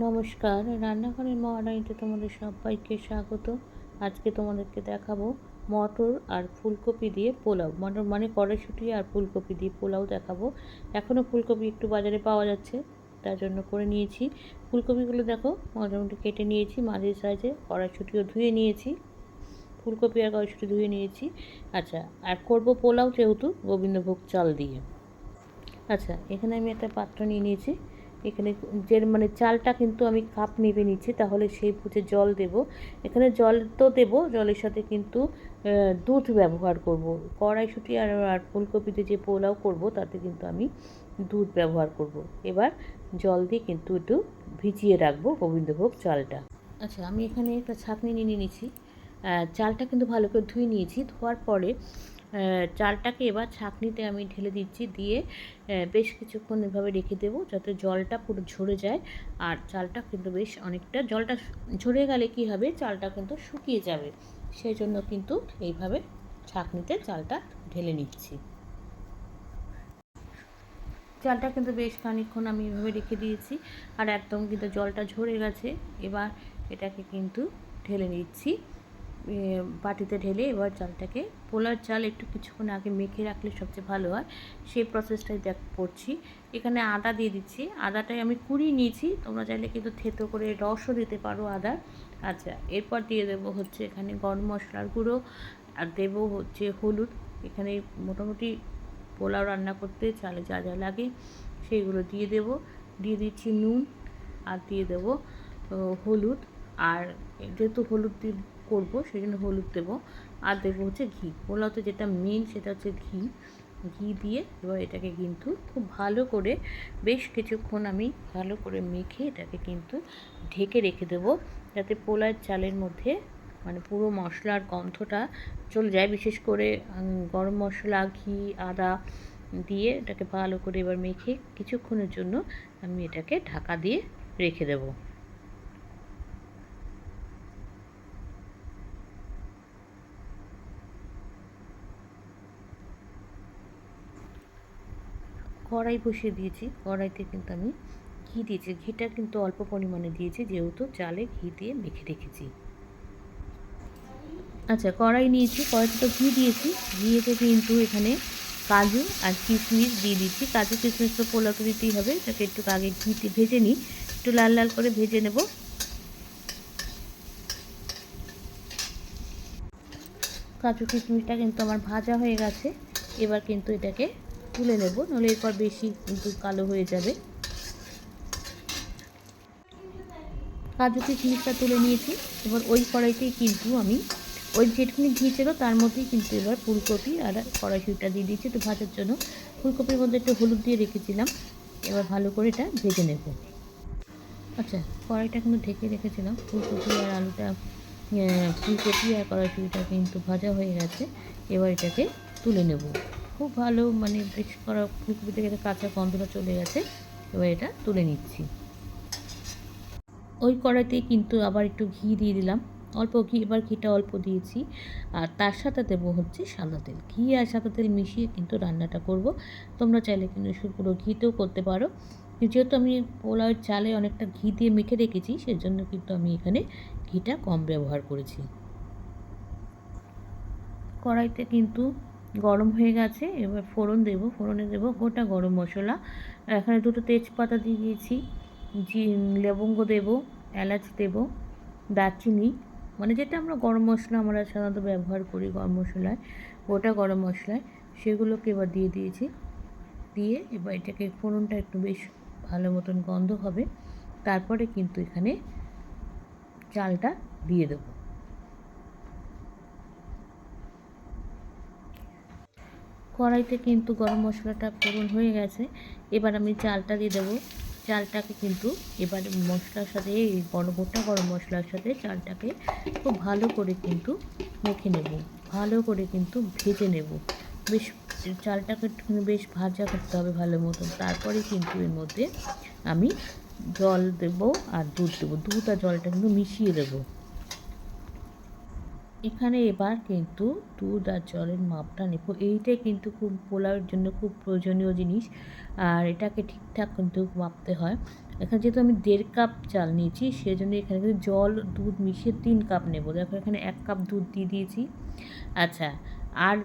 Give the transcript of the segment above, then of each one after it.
নমস্কার, রান্নাঘরের মহারানীতে তোমাদের সবাইকে স্বাগত। আজকে তোমাদেরকে দেখাবো মটর আর ফুলকপি দিয়ে পোলাও। মটর মানে কড়াইশুঁটি আর ফুলকপি দিয়ে পোলাও দেখাবো। এখনও ফুলকপি একটু বাজারে পাওয়া যাচ্ছে, তার জন্য করে নিয়েছি। ফুলকপিগুলো দেখো মোটামুটি কেটে নিয়েছি মাঝারি সাইজে, কড়াইশুঁটিও ধুয়ে নিয়েছি, ফুলকপি আর কড়াইশুঁটি ধুয়ে নিয়েছি। আচ্ছা, আর করবো পোলাও যেহেতু গোবিন্দভোগ চাল দিয়ে। আচ্ছা, এখানে আমি একটা পাত্র নিয়ে নিয়েছি। এখানে যে মানে চালটা কিন্তু আমি কাপ মেপে নিচ্ছি, তাহলে সেই বুঝে জল দেব। এখানে জল তো দেব, জলের সাথে কিন্তু দুধ ব্যবহার করব। কড়াইশুঁটি আর ফুলকপিতে যে পোলাও করব তাতে কিন্তু আমি দুধ ব্যবহার করব। এবার জল দিয়ে কিন্তু একটু ভিজিয়ে রাখবো গোবিন্দভোগ চালটা। আচ্ছা, আমি এখানে একটা ছাঁকনি নিয়ে নিয়েছি। চালটা কিন্তু ভালো করে ধুয়ে নিয়েছি। ধোয়ার পরে চালটাকে এবার ছাঁকনিতে আমি ঢেলে দিচ্ছি, দিয়ে বেশ কিছুক্ষণ এভাবে রেখে দেবো যাতে জলটা পুরো ঝরে যায়। আর চালটা কিন্তু বেশ অনেকটা জলটা ঝরে গেলে কি হবে, চালটা কিন্তু শুকিয়ে যাবে। সেই জন্য কিন্তু এইভাবে ছাঁকনিতে চালটা ঢেলে নিচ্ছি। চালটা কিন্তু বেশ খানিকক্ষণ আমি এভাবে রেখে দিয়েছি, আর একদম কিন্তু জলটা ঝরে গেছে। এবার এটাকে কিন্তু ঢেলে নিচ্ছি বাটিতে ঢেলে। এবার চালটাকে, পোলার চাল একটু কিছুক্ষণ আগে মেখে রাখলে সবচেয়ে ভালো হয়, সেই প্রসেসটাই করছি। এখানে আদা দিয়ে দিচ্ছি। আদাটাই আমি কুড়িয়ে নিয়েছি, তোমরা চাইলে কিন্তু থেতো করে রসও দিতে পারো আদার। আচ্ছা, এরপর দিয়ে দেবো হচ্ছে এখানে গরম মশলার গুঁড়ো, আর দেবো হচ্ছে হলুদ। এখানে মোটামুটি পোলাও রান্না করতে চালে যা যা লাগে সেইগুলো দিয়ে দেবো। দিয়ে দিচ্ছি নুন, আর দিয়ে দেবো হলুদ। আর যেহেতু হলুদ দিয়ে করবো সেই জন্য হলুদ দেবো। আর দেবো হচ্ছে ঘি। পোলাওতে যেটা মেন সেটা হচ্ছে ঘি। ঘি দিয়ে এবার এটাকে কিন্তু খুব ভালো করে বেশ কিছুক্ষণ আমি ভালো করে মেখে এটাকে কিন্তু ঢেকে রেখে দেবো, যাতে পোলাওর চালের মধ্যে মানে পুরো মশলার গন্ধটা চলে যায়। বিশেষ করে গরম মশলা, ঘি, আদা দিয়ে এটাকে ভালো করে এবার মেখে কিছুক্ষণের জন্য আমি এটাকে ঢাকা দিয়ে রেখে দেবো। কড়াই বসিয়ে দিয়েছি, কড়াইতে কিন্তু আমি ঘি দিয়েছি। ঘিটা কিন্তু অল্প পরিমাণে দিয়েছি, যেহেতু চালে ঘি দিয়ে মেখে রেখেছি। আচ্ছা, কড়াই নিয়েছি, কড়াইতে তো ঘি দিয়েছি। ঘিয়েতে কিন্তু এখানে কাজু আর কিশমিশ দিয়ে দিচ্ছি। কাজু কিশমিশ তো পোলাওতে দিতেই হবে, এটাকে একটু আগে ঘিতে ভেজে নিই, একটু লাল লাল করে ভেজে নেব। কাজু কিশমিশটা কিন্তু আমার ভাজা হয়ে গেছে। এবার কিন্তু এটাকে তুলে নেব, নাহলে এরপর বেশি কিন্তু কালো হয়ে যাবে। কাজু কিশমিশটা তুলে নিয়েছি। এবার ওই কড়াইতেই কিন্তু আমি ওই যেটুকুনি ঘি ছিল তার মধ্যেই কিন্তু এবার ফুলকপি আর কড়াইশুঁটিটা দিয়ে দিয়েছি একটু ভাজার জন্য। ফুলকপির মধ্যে একটু হলুদ দিয়ে রেখেছিলাম, এবার ভালো করে এটা ভেজে নেব। আচ্ছা, কড়াইটা কিন্তু ঢেকে রেখেছিলাম। ফুলকপি আর আলুটা, ফুলকপি আর কড়াইশুঁটিটা কিন্তু ভাজা হয়ে গেছে। এবার এটাকে তুলে নেব। খুব ভালো মানে বেশ করা ফুলকপি থেকে কাঁচা গন্ধটা চলে গেছে। এবার এটা তুলে নিচ্ছি। ওই কড়াইতেই কিন্তু আবার একটু ঘি দিয়ে দিলাম, অল্প ঘি। এবার ঘিটা অল্প দিয়েছি, আর তার সাথে দেবো হচ্ছে সাদা তেল। ঘি আর সাদা তেল মিশিয়ে কিন্তু রান্নাটা করব। তোমরা চাইলে কিন্তু পুরো ঘিতেও করতে পারো, যেহেতু আমি পোলাওয়ের চালে অনেকটা ঘি দিয়ে মেখে রেখেছি সেজন্য কিন্তু আমি এখানে ঘিটা কম ব্যবহার করেছি। কড়াইতে কিন্তু গরম হয়ে গেছে। এবার ফোড়ন দেব, ফোড়নে দেব গোটা গরম মশলা। এখানে দুটো তেজপাতা দিয়ে দিয়েছি, লবঙ্গ দেব, এলাচ দেব, দারচিনি, মানে যেটা আমরা গরম মশলা আমরা সাধারণত ব্যবহার করি গরম মশলায়, গোটা গরম মশলায়, সেগুলোকে এবার দিয়ে দিয়েছি। দিয়ে এবার এটাকে ফোড়নটা একটু বেশ ভালো মতন গন্ধ হবে, তারপরে কিন্তু এখানে চালটা দিয়ে দেবো। কড়াইতে কিন্তু গরম মশলাটা ফোড়ন হয়ে গেছে। এবার আমি চালটা দিয়ে দেবো। চালটাকে কিন্তু এবার মশলার সাথে, এই গোটা গরম মশলার সাথে চালটাকে খুব ভালো করে কিন্তু মেখে নেব, ভালো করে কিন্তু ভেজে নেব। বেশ চালটাকে বেশ ভাজা করতে হবে ভালো মতন। তারপরে কিন্তু এর মধ্যে আমি জল দেব আর দুধ দেবো। দুধ আর জলটা কিন্তু মিশিয়ে দেবো। এখানে এবার কিন্তু দুধ আর জলের মাপটা নেব। এইটাই কিন্তু খুব পোলাওয়ের জন্য খুব প্রয়োজনীয় জিনিস, আর এটাকে ঠিকঠাক কিন্তু মাপতে হয়। এখানে যেহেতু আমি 1.5 কাপ চাল নিয়েছি, সেজন্য এখানে কিন্তু জল দুধ মিশিয়ে 3 কাপ নেব। দেখো এখানে 1 কাপ দুধ দিয়ে দিয়েছি। আচ্ছা, আর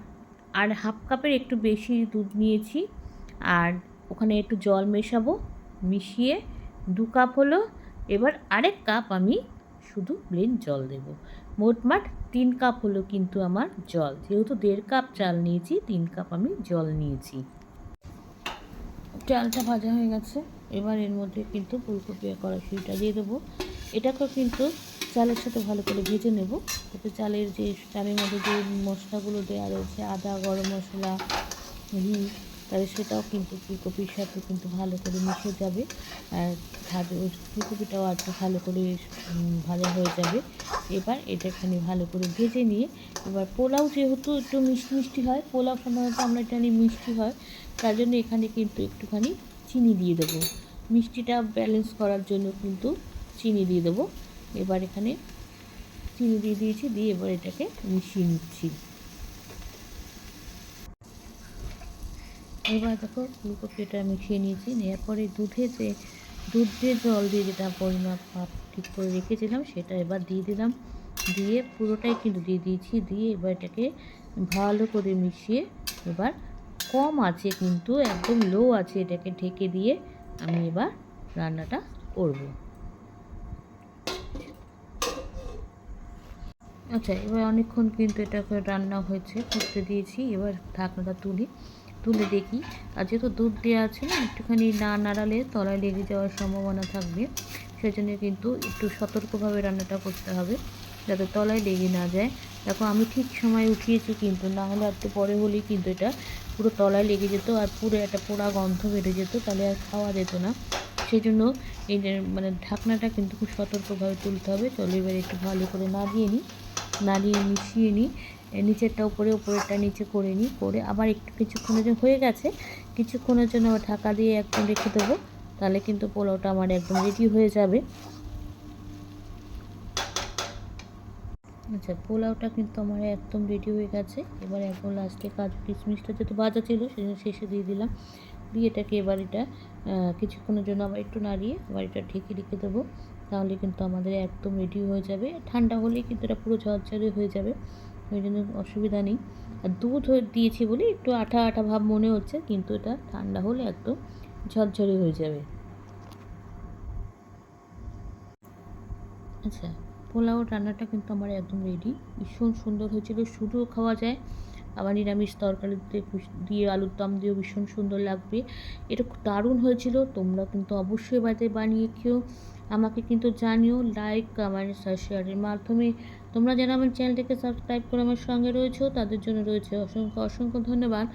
আর হাফ কাপের একটু বেশি দুধ নিয়েছি, আর ওখানে একটু জল মেশাবো, মিশিয়ে 2 কাপ হলো। এবার আরেক কাপ আমি শুধু প্লেন জল দেব। মোটমাট 3 কাপ হলো কিন্তু আমার জল, যেহেতু 1.5 কাপ চাল নিয়েছি 3 কাপ আমি জল নিয়েছি। চালটা ভাজা হয়ে গেছে, এবার এর মধ্যে কিন্তু ফুলকপি আর কড়াইশুঁটিটা দিয়ে দেবো। এটাকেও কিন্তু চালের সাথে ভালো করে ভেজে নেব, যাতে চালের মধ্যে যে মশলাগুলো দেওয়া রয়েছে, আদা, গরম মশলা, ঘি, তাহলে সেটাও কিন্তু ফুলকপির সাথে কিন্তু ভালো করে মিশে যাবে, আর ফুলকপিটাও আর ভালো করে ভাজা হয়ে যাবে। এবার এটাখানি ভালো করে ভেজে নিয়ে, এবার পোলাও যেহেতু একটু মিষ্টি মিষ্টি হয়, পোলাও সাধারণত আমরা জানি মিষ্টি হয়, তার জন্য এখানে কিন্তু একটুখানি চিনি দিয়ে দেবো। মিষ্টিটা ব্যালেন্স করার জন্য কিন্তু চিনি দিয়ে দেবো। এবার এখানে চিনি দিয়ে দিয়েছি, দিয়ে এবার এটাকে মিশিয়ে নিচ্ছি। এবার দেখো ফুলকপিটা মিশিয়ে নিয়েছি, নেওয়ার পরে দুধ দিয়ে জল দিয়ে যেটা পরিমাপ ঠিক করে রেখেছিলাম সেটা এবার দিয়ে দিলাম। দিয়ে পুরোটাই কিন্তু দিয়ে দিয়েছি, দিয়ে এবার এটাকে ভালো করে মিশিয়ে এবার কম আছে, কিন্তু একদম লো আছে, এটাকে ঢেকে দিয়ে আমি এবার রান্নাটা করব। আচ্ছা, এবার অনেকক্ষণ কিন্তু এটাকে রান্না হয়েছে, করতে দিয়েছি। এবার ঢাকনাটা তুলে দেখি, আর যেহেতু দুধ দেওয়া আছে না, একটুখানি না নাড়ালে তলায় লেগে যাওয়ার সম্ভাবনা থাকবে, সেজন্য কিন্তু একটু সতর্কভাবে রান্নাটা করতে হবে, যাতে তলায় লেগে না যায়। দেখো আমি ঠিক সময় উঠিয়েছি, কিন্তু না হলে একটু পরে হলেই কিন্তু এটা পুরো তলায় লেগে যেত, আর পুরো একটা পোড়া গন্ধ বেড়ে যেত, তাহলে আর খাওয়া যেত না। সেই জন্য এই মানে ঢাকনাটা কিন্তু খুব সতর্কভাবে তুলতে হবে। চলো এবার একটু ভালো করে নাড়িয়ে মিশিয়ে নিই, নিচেরটা উপরে, উপরেরটা নিচে করে নিই, করে আবার একটু কিছুক্ষণের জন্য হয়ে গেছে, কিছুক্ষণের জন্য আবার ঢাকা দিয়ে একদম রেখে দেবো, তাহলে কিন্তু পোলাওটা আমার একদম রেডি হয়ে যাবে। আচ্ছা, পোলাওটা কিন্তু আমার একদম রেডি হয়ে গেছে। এবার একদম লাস্টে কাজু কিশমিশটা যেহেতু ভাজা ছিল, সেজন্য শেষে দিয়ে দিলাম। দিয়ে এটাকে এবার এটা কিছুক্ষণের জন্য আবার একটু নাড়িয়ে আবার এটা ঢেকে রেখে দেবো, তাহলে কিন্তু আমাদের একদম রেডি হয়ে যাবে। ঠান্ডা হলেই কিন্তু এটা পুরো ঝরঝরে হয়ে যাবে, ওই জন্য অসুবিধা নেই। আর দুধ দিয়েছি বলে একটু আঠা আঠা ভাব মনে হচ্ছে, কিন্তু এটা ঠান্ডা হলে একদম ঝরঝরে হয়ে যাবে। আচ্ছা, পোলাও রান্নাটা কিন্তু আমার একদম রেডি, ভীষণ সুন্দর হয়েছিল। শুধুও খাওয়া যায়, আবার নিরামিষ তরকারিতে দিয়ে আলুর দম দিয়েও ভীষণ সুন্দর লাগবে। এটা খুব দারুণ হয়েছিল। তোমরা কিন্তু অবশ্যই বাড়িতে বানিয়ে খেও, আমাকে কিন্তু জানিও লাইক, কমেন্ট আর শেয়ারের মাধ্যমে। তোমরা যারা আমার চ্যানেলটাকে সাবস্ক্রাইব করে আমার সঙ্গে রয়েছো, তাদের জন্য রয়েছে অসংখ্য অসংখ্য ধন্যবাদ।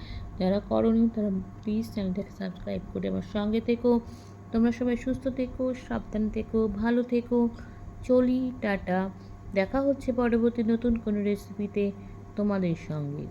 যারা করোনি তারা প্লিজ চ্যানেলটাকে সাবস্ক্রাইব করে আমার সঙ্গে থেকো। তোমরা সবাই সুস্থ থেকো, সাবধানে থেকো, ভালো থেকো। চলি, টাটা। দেখা হচ্ছে পরবর্তী নতুন কোনো রেসিপিতে তোমাদের সঙ্গে।